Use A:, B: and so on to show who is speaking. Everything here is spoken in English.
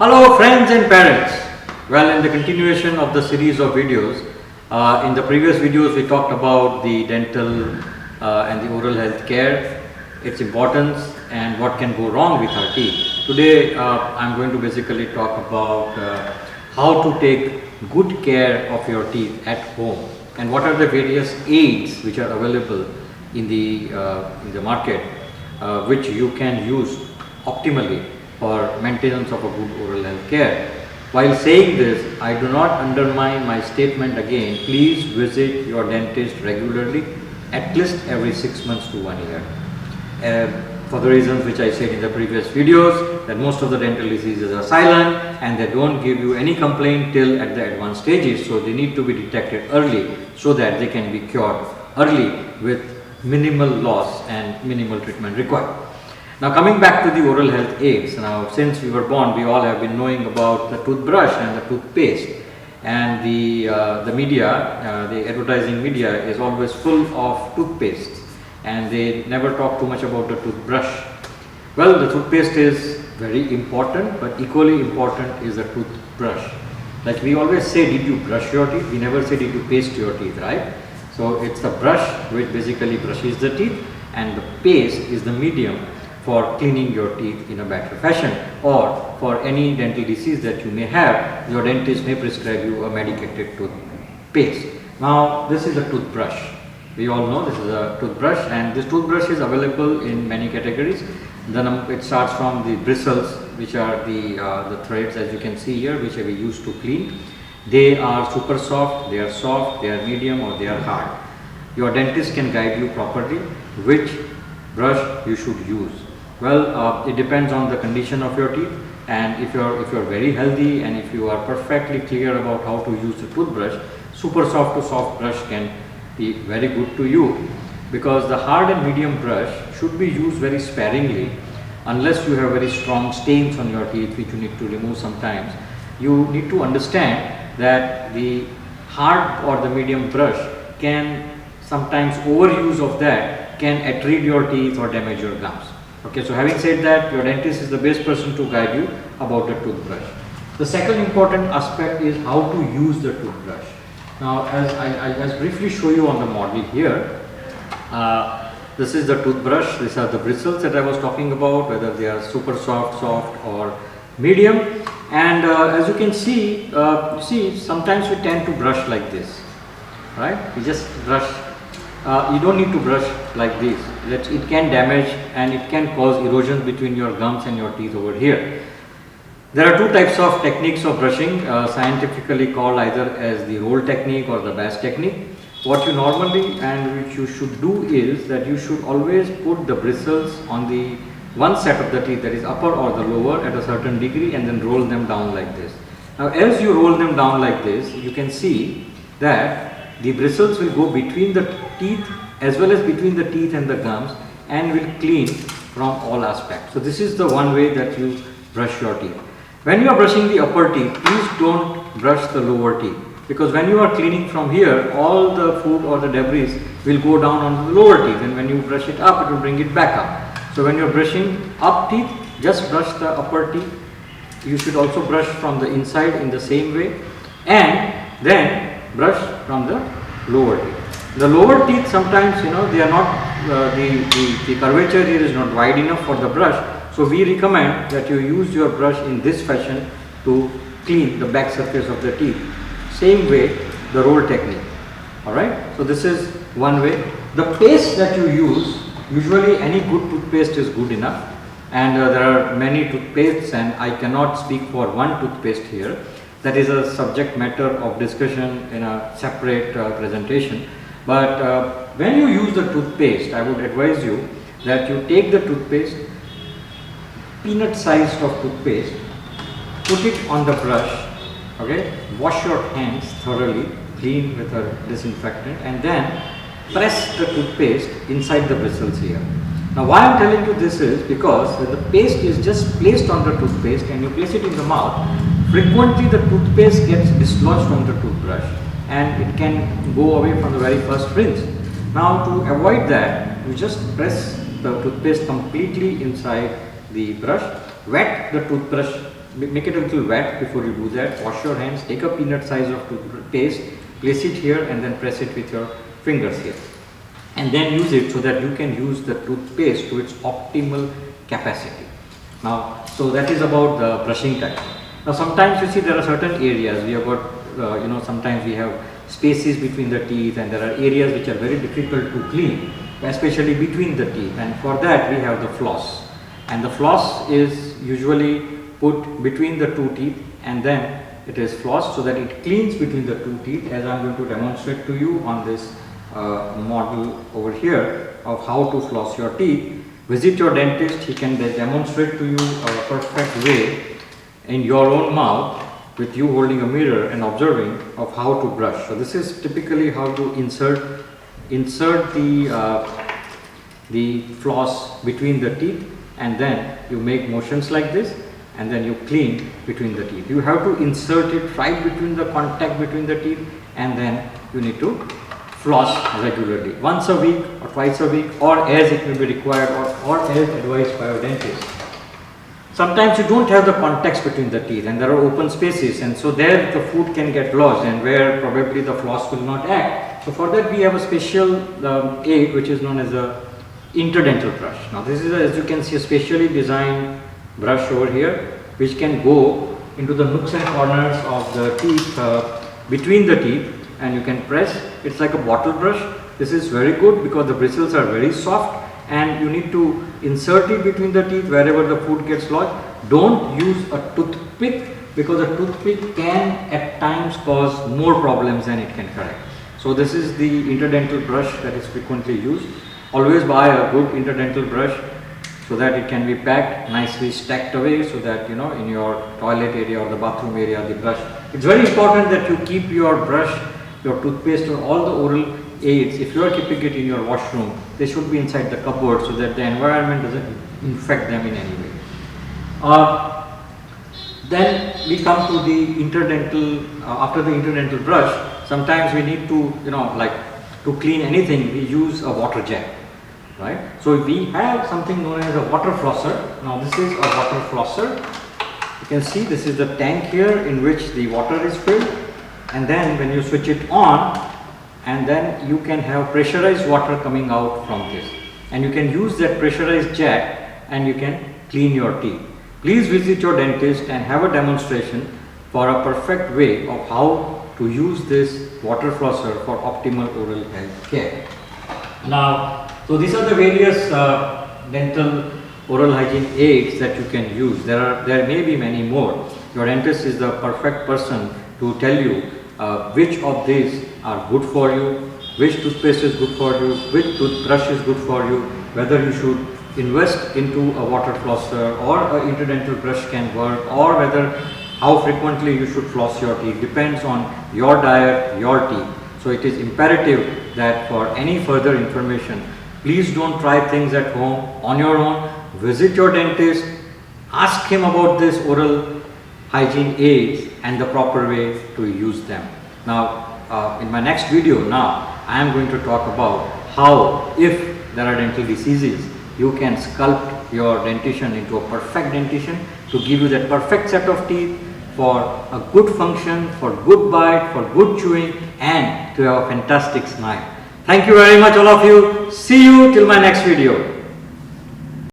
A: Hello friends and parents. Well, in the continuation of the series of videos, in the previous videos we talked about the dental and the oral health care, its importance and what can go wrong with our teeth. Today I'm going to basically talk about how to take good care of your teeth at home and what are the various aids which are available in the market which you can use optimally for maintenance of a good oral health care. While saying this, I do not undermine my statement again. Please visit your dentist regularly, at least every 6 months to 1 year. For the reasons which I said in the previous videos, that most of the dental diseases are silent and they don't give you any complaint till at the advanced stages, so they need to be detected early so that they can be cured early with minimal loss and minimal treatment required. Now coming back to the oral health aids, now since we were born we all have been knowing about the toothbrush and the toothpaste, and the media, the advertising media is always full of toothpaste and they never talk too much about the toothbrush. Well, the toothpaste is very important, but equally important is the toothbrush. Like we always say, did you brush your teeth? We never say did you paste your teeth, right? So it's the brush which basically brushes the teeth and the paste is the medium for cleaning your teeth in a better fashion, or for any dental disease that you may have, your dentist may prescribe you a medicated toothpaste. Now this is a toothbrush. We all know this is a toothbrush, and this toothbrush is available in many categories. It starts from the bristles, which are the threads, as you can see here, which we use to clean. They are super soft, they are medium, or they are hard. Your dentist can guide you properly which brush you should use. Well, it depends on the condition of your teeth, and if you're very healthy and if you are perfectly clear about how to use the toothbrush, super soft to soft brush can be very good to you, because the hard and medium brush should be used very sparingly unless you have very strong stains on your teeth which you need to remove sometimes. You need to understand that the hard or the medium brush can sometimes overuse of that can attrit your teeth or damage your gums. Okay, so having said that, your dentist is the best person to guide you about the toothbrush. The second important aspect is how to use the toothbrush. Now, as I just briefly show you on the model here, this is the toothbrush. These are the bristles that I was talking about, whether they are super soft, or medium. And as you can see, sometimes we tend to brush like this, right? We just brush. You don't need to brush like this. It can damage and it can cause erosion between your gums and your teeth over here. There are two types of techniques of brushing, scientifically called either as the roll technique or the bash technique. What you normally and which you should do is that you should always put the bristles on the one set of the teeth, that is upper or the lower, at a certain degree, and then roll them down like this. Now as you roll them down like this, you can see that the bristles will go between the teeth as well as between the teeth and the gums and will clean from all aspects. So this is the one way that you brush your teeth. When you are brushing the upper teeth, please don't brush the lower teeth, because when you are cleaning from here, all the food or the debris will go down onto the lower teeth, and when you brush it up, it will bring it back up. So when you are brushing up teeth, just brush the upper teeth. You should also brush from the inside in the same way, and then brush from the lower teeth. The lower teeth sometimes, they are not, the curvature here is not wide enough for the brush. So we recommend that you use your brush in this fashion to clean the back surface of the teeth. Same way, the roll technique. Alright, so this is one way. The paste that you use, usually any good toothpaste is good enough. And there are many toothpastes, and I cannot speak for one toothpaste here. That is a subject matter of discussion in a separate presentation. But when you use the toothpaste, I would advise you that you take the toothpaste, peanut sized of toothpaste, put it on the brush, okay, wash your hands thoroughly, clean with a disinfectant, and then press the toothpaste inside the bristles here. Now why I am telling you this is because when the paste is just placed on the toothpaste and you place it in the mouth, frequently the toothpaste gets dislodged from the toothbrush and it can go away from the very first rinse. Now to avoid that, you just press the toothpaste completely inside the brush, wet the toothbrush make it a little wet before you do that. Wash your hands, take a peanut size of toothpaste, place it here and then press it with your fingers here. And then use it so that you can use the toothpaste to its optimal capacity. Now, so that is about the brushing time. Now sometimes you see there are certain areas, we have got, sometimes we have spaces between the teeth, and there are areas which are very difficult to clean, especially between the teeth, and for that we have the floss. And the floss is usually put between the two teeth and then it is flossed so that it cleans between the two teeth, as I am going to demonstrate to you on this model over here of how to floss your teeth. Visit your dentist, he can demonstrate to you a perfect way in your own mouth with you holding a mirror and observing of how to brush. So this is typically how to insert the floss between the teeth, and then you make motions like this and then you clean between the teeth. You have to insert it right between the contact between the teeth, and then you need to floss regularly, once a week or twice a week, or as it may be required, or as advised by your dentist. Sometimes you don't have the contacts between the teeth and there are open spaces, and so there the food can get lodged and where probably the floss will not act. So for that we have a special aid which is known as a interdental brush. Now this is, as you can see, a specially designed brush over here which can go into the nooks and corners of the teeth, between the teeth, and you can press. It's like a bottle brush. This is very good because the bristles are very soft and you need to insert it between the teeth wherever the food gets lodged. Don't use a toothpick because a toothpick can at times cause more problems than it can correct. So this is the interdental brush that is frequently used. Always buy a good interdental brush so that it can be packed nicely stacked away, so that in your toilet area or the bathroom area the brush. It's very important that you keep your brush, your toothpaste, or all the oral aids, if you are keeping it in your washroom, they should be inside the cupboard so that the environment doesn't infect them in any way. Then we come to the interdental, after the interdental brush, sometimes we need to, to clean anything, we use a water jet, right? So we have something known as a water flosser. Now this is a water flosser. You can see this is the tank here in which the water is filled, and then when you switch it on, and then you can have pressurized water coming out from this, and you can use that pressurized jet and you can clean your teeth. Please visit your dentist and have a demonstration for a perfect way of how to use this water flosser for optimal oral health care. Now, so these are the various dental oral hygiene aids that you can use. There may be many more. Your dentist is the perfect person to tell you which of these are good for you, which toothpaste is good for you, which toothbrush is good for you, whether you should invest into a water flosser or an interdental brush can work, or whether how frequently you should floss your teeth. Depends on your diet, your teeth. So it is imperative that for any further information, please don't try things at home on your own. Visit your dentist, ask him about this oral hygiene aids and the proper way to use them. Now, in my next video I am going to talk about how, if there are dental diseases, you can sculpt your dentition into a perfect dentition to give you that perfect set of teeth for a good function, for good bite, for good chewing, and to have a fantastic smile. Thank you very much all of you. See you till my next video.